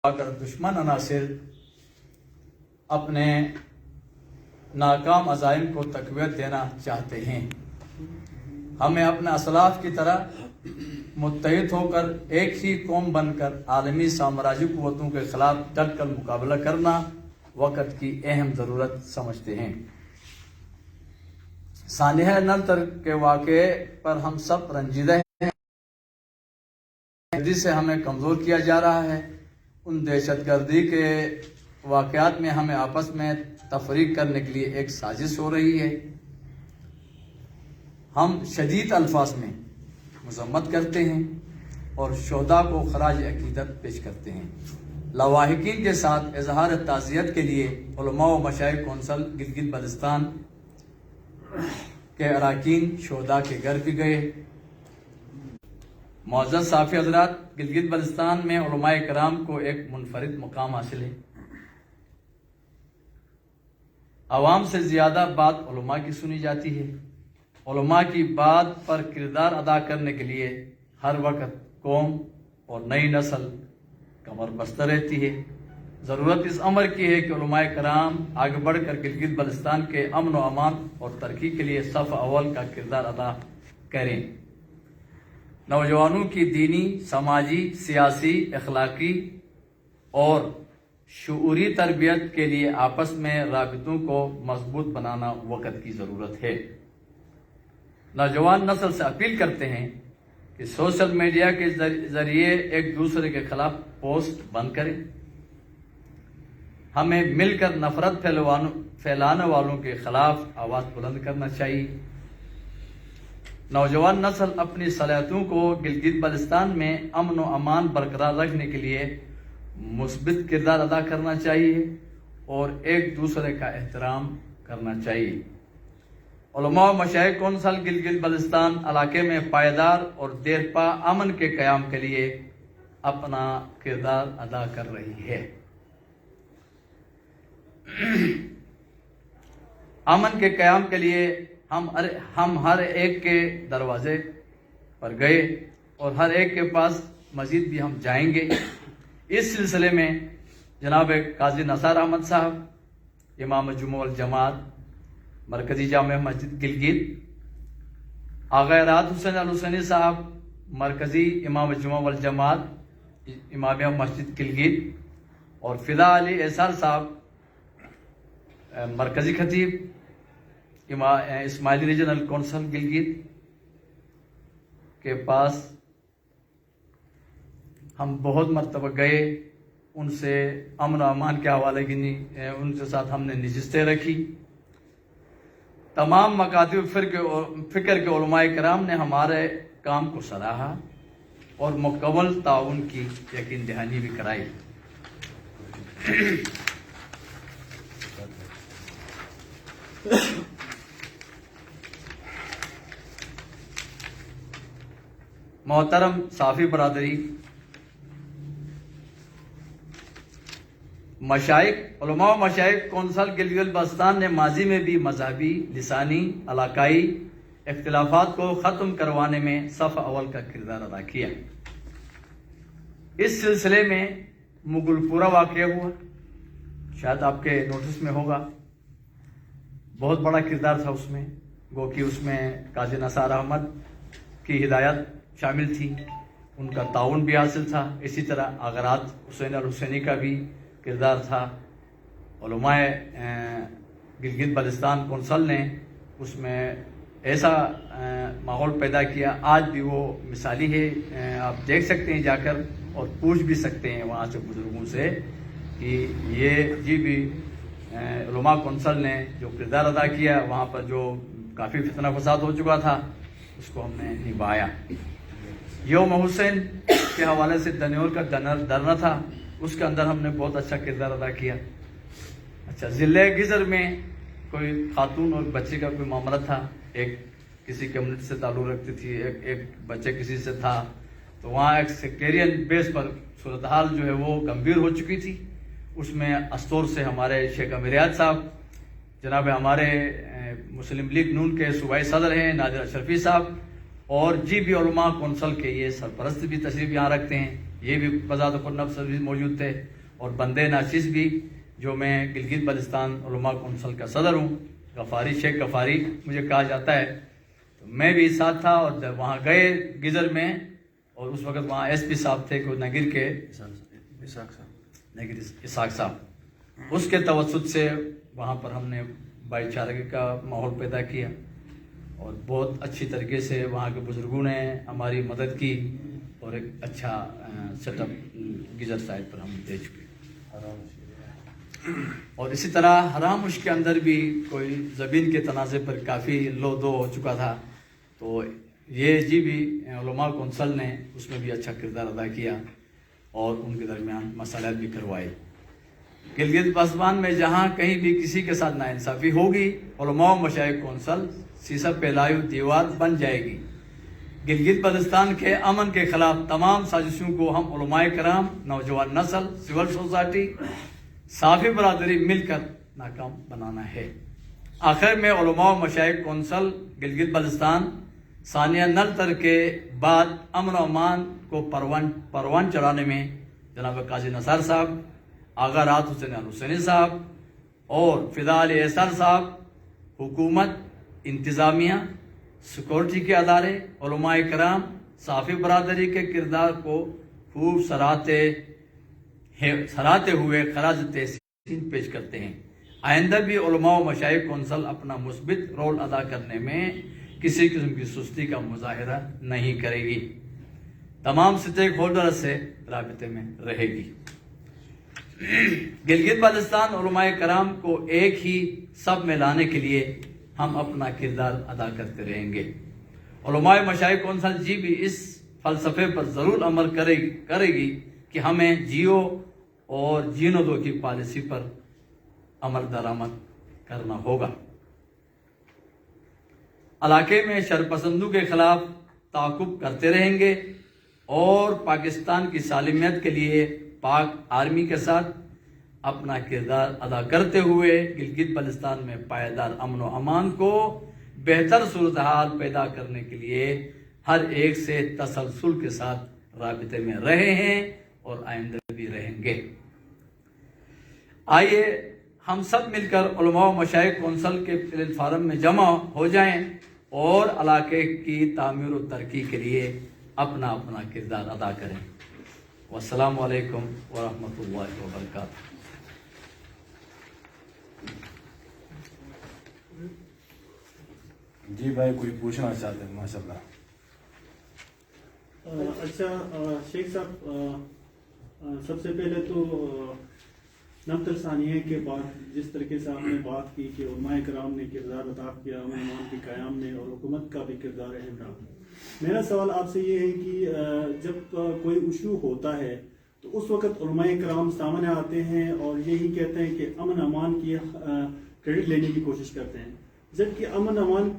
اگر دشمن عناصر اپنے ناکام عزائم کو تقویت دینا چاہتے ہیں، ہمیں اپنے اسلاف کی طرح متحد ہو کر ایک ہی قوم بن کر عالمی سامراجی قوتوں کے خلاف ڈٹ کر مقابلہ کرنا وقت کی اہم ضرورت سمجھتے ہیں۔ سانحہ نلتر کے واقعے پر ہم سب رنجیدہ ہیں، جس سے ہمیں کمزور کیا جا رہا ہے۔ ان دہشت گردی کے واقعات میں ہمیں آپس میں تفریق کرنے کے لیے ایک سازش ہو رہی ہے۔ ہم شدید الفاظ میں مذمت کرتے ہیں اور شہداء کو خراج عقیدت پیش کرتے ہیں۔ لواحقین کے ساتھ اظہار تعزیت کے لیے علماء و مشائخ کونسل گلگت بلتستان کے اراکین شہداء کے گھر بھی گئے۔ معزز صحافی حضرات، گلگت بلتستان میں علماء کرام کو ایک منفرد مقام حاصل ہے۔ عوام سے زیادہ بات علماء کی سنی جاتی ہے۔ علماء کی بات پر کردار ادا کرنے کے لیے ہر وقت قوم اور نئی نسل کمر بستہ رہتی ہے۔ ضرورت اس امر کی ہے کہ علماء کرام آگے بڑھ کر گلگت بلتستان کے امن و امان اور ترقی کے لیے صف اول کا کردار ادا کریں۔ نوجوانوں کی دینی، سماجی، سیاسی، اخلاقی اور شعوری تربیت کے لیے آپس میں رابطوں کو مضبوط بنانا وقت کی ضرورت ہے۔ نوجوان نسل سے اپیل کرتے ہیں کہ سوشل میڈیا کے ذریعے ایک دوسرے کے خلاف پوسٹ بند کریں۔ ہمیں مل کر نفرت پھیلانے والوں کے خلاف آواز بلند کرنا چاہیے۔ نوجوان نسل اپنی صلاحیتوں کو گلگت بلتستان میں امن و امان برقرار رکھنے کے لیے مثبت کردار ادا کرنا چاہیے اور ایک دوسرے کا احترام کرنا چاہیے۔ علماء و مشائخ کونسل گلگت بلتستان علاقے میں پائیدار اور دیرپا امن کے قیام کے لیے اپنا کردار ادا کر رہی ہے۔ امن کے قیام کے لیے ہم ہر ایک کے دروازے پر گئے اور ہر ایک کے پاس مزید بھی ہم جائیں گے۔ اس سلسلے میں جناب قاضی نثار احمد صاحب، امام جمعہ والجماعت مرکزی جامع مسجد گلگت، آغا اراد حسین الحسینی صاحب، مرکزی امام جمعہ والجماعت امامیہ مسجد گلگت، اور فدا علی احسار صاحب، مرکزی خطیب اسماعیلی ریجنل کونسل گلگت کے پاس ہم بہت مرتبہ گئے۔ ان سے امن و امان کے حوالے کی ان کے ساتھ ہم نے نشستیں رکھی۔ تمام مکاتب فکر کے علماء کرام نے ہمارے کام کو سراہا اور مکمل تعاون کی یقین دہانی بھی کرائی۔ محترم صحافی برادری، علماء و مشائخ کونسل گلگت بلتستان نے ماضی میں بھی مذہبی، لسانی، علاقائی اختلافات کو ختم کروانے میں صف اول کا کردار ادا کیا۔ اس سلسلے میں مغل پورہ واقعہ ہوا، شاید آپ کے نوٹس میں ہوگا۔ بہت بڑا کردار تھا اس میں، گو کہ اس میں قاضی نثار احمد کی ہدایت شامل تھی، ان کا تعاون بھی حاصل تھا۔ اسی طرح آغا اراد حسین الحسینی کا بھی کردار تھا۔ علماء گلگت بلتستان کونسل نے اس میں ایسا ماحول پیدا کیا، آج بھی وہ مثالی ہے۔ آپ دیکھ سکتے ہیں جا کر اور پوچھ بھی سکتے ہیں وہاں سے بزرگوں سے کہ یہ بھی علماء کونسل نے جو کردار ادا کیا، وہاں پر جو کافی فتنہ فساد ہو چکا تھا اس کو ہم نے نبھایا۔ یوم حسین کے حوالے سے دنیول کا دھرنا تھا، اس کے اندر ہم نے بہت اچھا کردار ادا کیا۔ اچھا، ضلع گزر میں کوئی خاتون اور بچے کا کوئی معاملہ تھا، ایک کسی کمیونٹی سے تعلق رکھتی تھی، ایک بچے کسی سے تھا، تو وہاں ایک سیکٹیرین بیس پر صورتحال جو ہے وہ گمبھیر ہو چکی تھی۔ اس میں استور سے ہمارے شیخ امیریات صاحب، جناب ہمارے مسلم لیگ نون کے صوبائی صدر ہیں نادر اشرفی صاحب، اور بھی علماء کونسل کے یہ سرپرست بھی تشریف یہاں رکھتے ہیں۔ یہ بھی بذات خود نفس بھی موجود تھے، اور بندے ناچیز بھی، جو میں گلگت بلتستان علماء کونسل کا صدر ہوں، غفاری شیخ غفاری مجھے کہا جاتا ہے، تو میں بھی ساتھ تھا، اور جب وہاں گئے گجر میں، اور اس وقت وہاں ایس پی صاحب تھے کہ نگر کے اسحاق صاحب، اس کے توسط سے وہاں پر ہم نے بھائی چارگی کا ماحول پیدا کیا، اور بہت اچھی طریقے سے وہاں کے بزرگوں نے ہماری مدد کی، اور ایک اچھا سیٹ اپ گجر سائٹ پر ہم دے چکے۔ اور اسی طرح حرامش کے اندر بھی کوئی زمین کے تنازع پر کافی لو دو ہو چکا تھا، تو یہ جی بھی علماء کونسل نے اس میں بھی اچھا کردار ادا کیا، اور ان کے درمیان مسائلات بھی کروائے۔ گلگت بلتستان میں جہاں کہیں بھی کسی کے ساتھ ناانصافی ہوگی، علماء و مشائخ کونسل سیسا پھیلائی دیوار بن جائے گی۔ گلگت بلتستان کے امن کے خلاف تمام سازشوں کو ہم علماء کرام، نوجوان نسل، سول سوسائٹی، صافی برادری مل کر ناکام بنانا ہے۔ آخر میں علماء و مشائخ کونسل گلگت بلتستان ثانیہ نل تر کے بعد امن و امان کو پروان چڑھانے میں جناب قاضی نثار صاحب، آغا رات حسین الحسینی صاحب اور فدا علی احسان صاحب، حکومت، انتظامیہ، سیکورٹی کے ادارے، علماء کرام، صافی برادری کے کردار کو خوب سراہتے ہوئے خراج تحسین پیش کرتے ہیں۔ آئندہ بھی علماء و مشائخ کونسل اپنا مثبت رول ادا کرنے میں کسی قسم کی سستی کا مظاہرہ نہیں کرے گی، تمام سٹیک ہولڈر سے رابطے میں رہے گی۔ گلگت بلتستان علماء کرام کو ایک ہی سب میں لانے کے لیے ہم اپنا کردار ادا کرتے رہیں گے۔ علماء مشائخ کونسل جی بھی اس فلسفے پر ضرور عمل کرے گی کہ ہمیں جیو اور جینو دو کی پالیسی پر عمل درآمد کرنا ہوگا۔ علاقے میں شرپسندوں کے خلاف تعاقب کرتے رہیں گے، اور پاکستان کی سالمیت کے لیے پاک آرمی کے ساتھ اپنا کردار ادا کرتے ہوئے گلگت بلتستان میں پائیدار امن و امان کو بہتر صورتحال پیدا کرنے کے لیے ہر ایک سے تسلسل کے ساتھ رابطے میں رہے ہیں، اور آئندہ بھی رہیں گے۔ آئیے ہم سب مل کر علماء و مشائخ کونسل کے پلیٹ فارم میں جمع ہو جائیں، اور علاقے کی تعمیر و ترقی کے لیے اپنا کردار ادا کریں۔ والسلام علیکم ورحمۃ اللہ وبرکاتہ۔ جی بھائی کوئی پوچھنا چاہتے ہیں؟ ماشاء اللہ۔ اچھا شیخ صاحب، سب سے پہلے تو نبتر ثانیہ کے بعد جس طریقے سے آپ نے بات کی کہ علماء کرام نے کردار ادا کیا امن امان کے قیام میں، اور حکومت کا بھی کردار اہم رہا، میرا سوال آپ سے یہ ہے کہ جب کوئی ایشو ہوتا ہے تو اس وقت علماء کرام سامنے آتے ہیں اور یہی کہتے ہیں کہ امن امان کی کریڈٹ لینے کی کوشش کرتے ہیں، جبکہ امن امان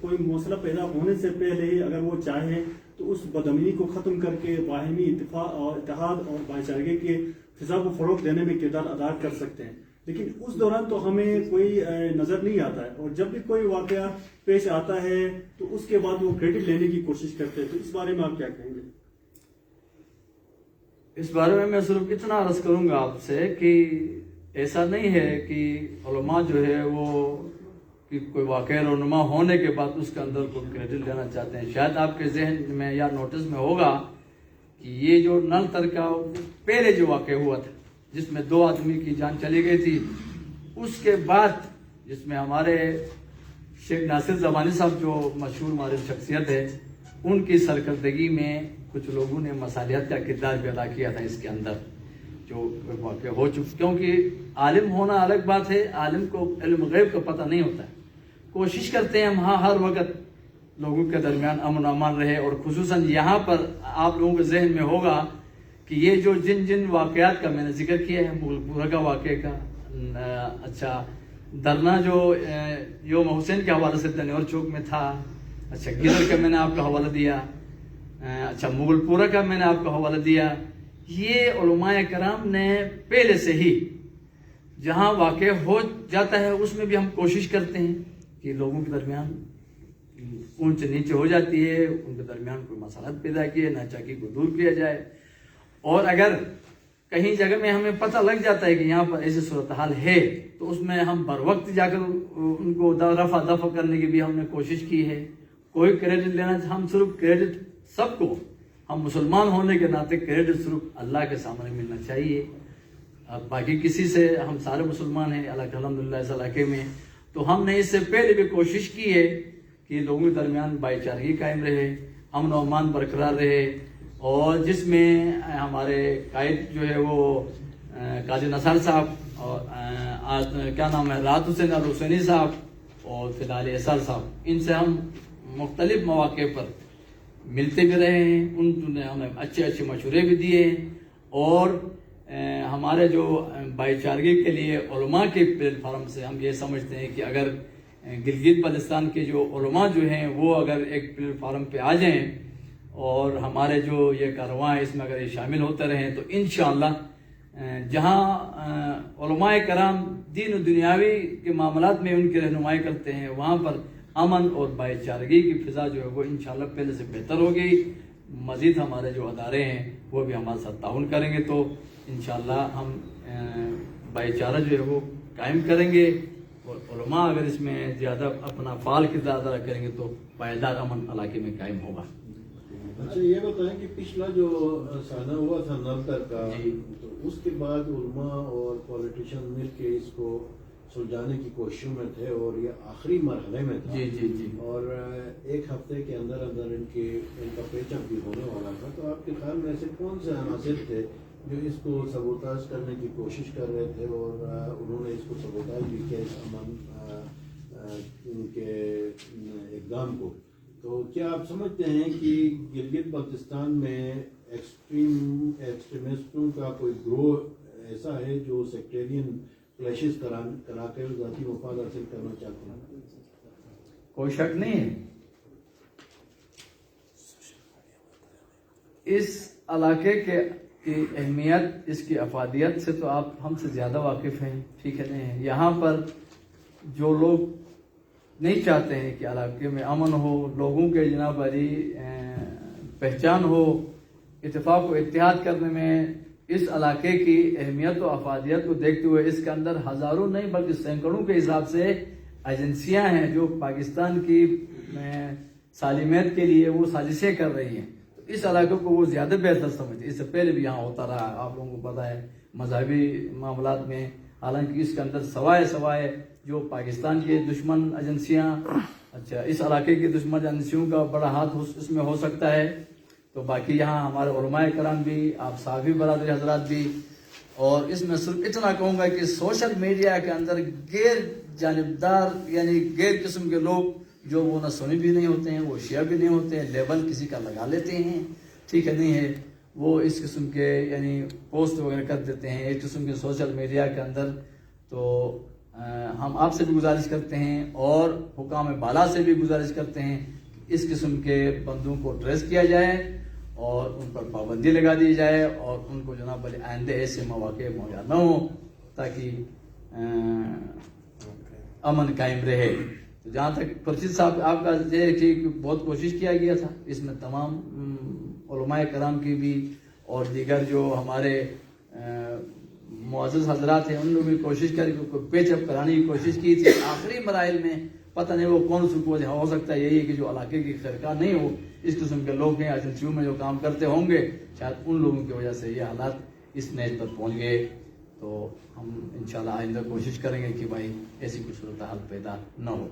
کوئی مسئلہ پیدا ہونے سے پہلے ہی اگر وہ چاہے تو اس بدامنی کو ختم کر کے باہمی اتحاد اور بھائی چارگی کے فضا کو فروغ دینے میں کردار ادا کر سکتے ہیں، لیکن اس دوران تو ہمیں کوئی نظر نہیں آتا ہے، اور جب بھی کوئی واقعہ پیش آتا ہے تو اس کے بعد وہ کریڈٹ لینے کی کوشش کرتے ہیں، تو اس بارے میں آپ کیا کہیں گے؟ اس بارے میں صرف اتنا عرض کروں گا آپ سے کہ ایسا نہیں ہے کہ علماء جو ہے وہ کہ کوئی واقعہ رونما ہونے کے بعد اس کے اندر کوئی کریڈٹ لینا چاہتے ہیں۔ شاید آپ کے ذہن میں یا نوٹس میں ہوگا کہ یہ جو نل تر کا پہلے جو واقعہ ہوا تھا جس میں 2 آدمی کی جان چلی گئی تھی، اس کے بعد جس میں ہمارے شیخ ناصر زمانی صاحب جو مشہور ہماری شخصیت ہے، ان کی سرکردگی میں کچھ لوگوں نے مصالحت کا کردار بھی ادا کیا تھا اس کے اندر جو واقع ہو چکا، کیونکہ عالم ہونا الگ بات ہے، عالم کو علم غیب کا پتہ نہیں ہوتا ہے۔ کوشش کرتے ہیں ہم ہر وقت لوگوں کے درمیان امن و امان رہے، اور خصوصاً یہاں پر آپ لوگوں کے ذہن میں ہوگا کہ یہ جو جن واقعات کا میں نے ذکر کیا ہے، مغل پورہ کا واقعے کا، اچھا درنا جو یوم حسین کے حوالے سے تنور چوک میں تھا، اچھا گدر کا میں نے آپ کا حوالہ دیا، اچھا مغل پورہ کا میں نے آپ کا حوالہ دیا، یہ علماء کرام نے پہلے سے ہی جہاں واقع ہو جاتا ہے اس میں بھی ہم کوشش کرتے ہیں کہ لوگوں کے درمیان اونچ نیچے ہو جاتی ہے، ان کے درمیان کوئی مسالت پیدا کیے، ناچاکی کو دور کیا جائے، اور اگر کہیں جگہ میں ہمیں پتہ لگ جاتا ہے کہ یہاں پر ایسی صورتحال ہے تو اس میں ہم بر وقت جا کر ان کو رفع دفع کرنے کی بھی ہم نے کوشش کی ہے. کوئی کریڈٹ لینا، ہم صرف کریڈٹ سب کو، ہم مسلمان ہونے کے ناطے کریڈٹ صرف اللہ کے سامنے ملنا چاہیے. اب باقی کسی سے، ہم سارے مسلمان ہیں الحمدللہ اس علاقے میں. تو ہم نے اس سے پہلے بھی کوشش کی ہے کہ لوگوں کے درمیان بھائی چارگی قائم رہے، امن و امان برقرار رہے، اور جس میں ہمارے قائد جو ہے وہ قاضی نثار صاحب اور کیا نام ہے راحت حسین الحسینی صاحب اور فی الحال احسار صاحب، ان سے ہم مختلف مواقع پر ملتے بھی رہے ہیں. ان نے ہمیں اچھے مشورے بھی دیے ہیں. اور ہمارے جو بھائی چارگی کے لیے علماء کے پلیٹ فارم سے ہم یہ سمجھتے ہیں کہ اگر گلگت بلتستان کے جو علماء جو ہیں وہ اگر ایک پلیٹ فارم پہ آ جائیں اور ہمارے جو یہ کاررواں اس میں اگر یہ شامل ہوتے رہیں تو انشاءاللہ جہاں علماء کرام دین و دنیاوی کے معاملات میں ان کی رہنمائی کرتے ہیں وہاں پر امن اور بھائی چارگی کی فضا جو ہے وہ انشاءاللہ پہلے سے بہتر ہوگی. مزید ہمارے جو ادارے ہیں وہ بھی ہمارے ساتھ تعاون کریں گے تو انشاءاللہ ہم بھائی چارہ جو ہے وہ قائم کریں گے. اور علماء اگر اس میں زیادہ اپنا فعال کردار ادا کریں گے تو پائیدار امن علاقے میں قائم ہوگا. اچھا یہ بتائیں کہ پچھلا جو سانحہ ہوا تھا 90 کا، تو اس کے بعد علماء اور پولیٹیشین مل کے اس کو سلجھانے کی کوششوں میں تھے اور یہ آخری مرحلے میں تھا. جی اور ایک ہفتے کے اندر ان کا پیچ اپ بھی ہونے والا تھا. تو آپ کے خیال میں ایسے کون سے عناصر تھے جو اس کو سبوتاژ کرنے کی کوشش کر رہے تھے اور انہوں نے اس کو سبوتاژ بھی کیا اس امن کے اقدام کو؟ تو کیا آپ سمجھتے ہیں کہ گلگت بلتستان میں ایکسٹریمسٹوں کا کوئی گروہ ایسا ہے جو سیکٹیرین کلیشز کرا کے ذاتی مفاد حاصل کرنا چاہتے ہیں؟ کوئی شک نہیں ہے. اس علاقے کی اہمیت، اس کی افادیت سے تو آپ ہم سے زیادہ واقف ہیں، ٹھیک ہے نہیں؟ یہاں پر جو لوگ نہیں چاہتے ہیں کہ علاقے میں امن ہو، لوگوں کے جناب علی پہچان ہو، اتفاق و اتحاد کرنے میں، اس علاقے کی اہمیت و افادیت کو دیکھتے ہوئے اس کے اندر ہزاروں نہیں بلکہ سینکڑوں کے حساب سے ایجنسیاں ہیں جو پاکستان کی سالمیت کے لیے وہ سازشیں کر رہی ہیں. اس علاقے کو وہ زیادہ بہتر سمجھتے. اس سے پہلے بھی یہاں ہوتا رہا، آپ لوگوں کو پتہ ہے مذہبی معاملات میں. حالانکہ اس کے اندر سوائے جو پاکستان کی دشمن ایجنسیاں، اچھا اس علاقے کی دشمن ایجنسیوں کا بڑا ہاتھ اس میں ہو سکتا ہے. تو باقی یہاں ہمارے علماء کرام بھی، آپ صحافی برادری حضرات بھی. اور اس میں صرف اتنا کہوں گا کہ سوشل میڈیا کے اندر غیر جانبدار یعنی غیر قسم کے لوگ جو وہ نہ سنی بھی نہیں ہوتے ہیں، وہ شیعہ بھی نہیں ہوتے ہیں، لیبل کسی کا لگا لیتے ہیں، ٹھیک ہے نہیں ہے؟ وہ اس قسم کے یعنی پوسٹ وغیرہ کر دیتے ہیں ایک قسم کے سوشل میڈیا کے اندر. تو ہم آپ سے بھی گزارش کرتے ہیں اور حکام بالا سے بھی گزارش کرتے ہیں کہ اس قسم کے بندوں کو ٹریس کیا جائے اور ان پر پابندی لگا دی جائے اور ان کو جناب علی آئندہ ایسے مواقع مہیا نہ ہوں تاکہ امن قائم رہے. تو جہاں تک پرشید صاحب آپ کا یہ کہ بہت کوشش کیا گیا تھا، اس میں تمام علماء کرام کی بھی اور دیگر جو ہمارے معزز حضرات ہیں ان لوگوں نے کوشش کری، پیچ اپ کرانے کی کوشش کی تھی. آخری مراحل میں پتہ نہیں وہ کون سی وجہ ہو سکتا ہے، یہی ہے کہ جو علاقے کی خرقہ نہیں ہو، اس قسم کے لوگ ہیں ایجنسیوں میں جو کام کرتے ہوں گے، شاید ان لوگوں کی وجہ سے یہ حالات اس نیز پر پہنچ گئے. تو ہم انشاءاللہ آئندہ کوشش کریں گے کہ بھائی ایسی کوئی صورتحال پیدا نہ ہو.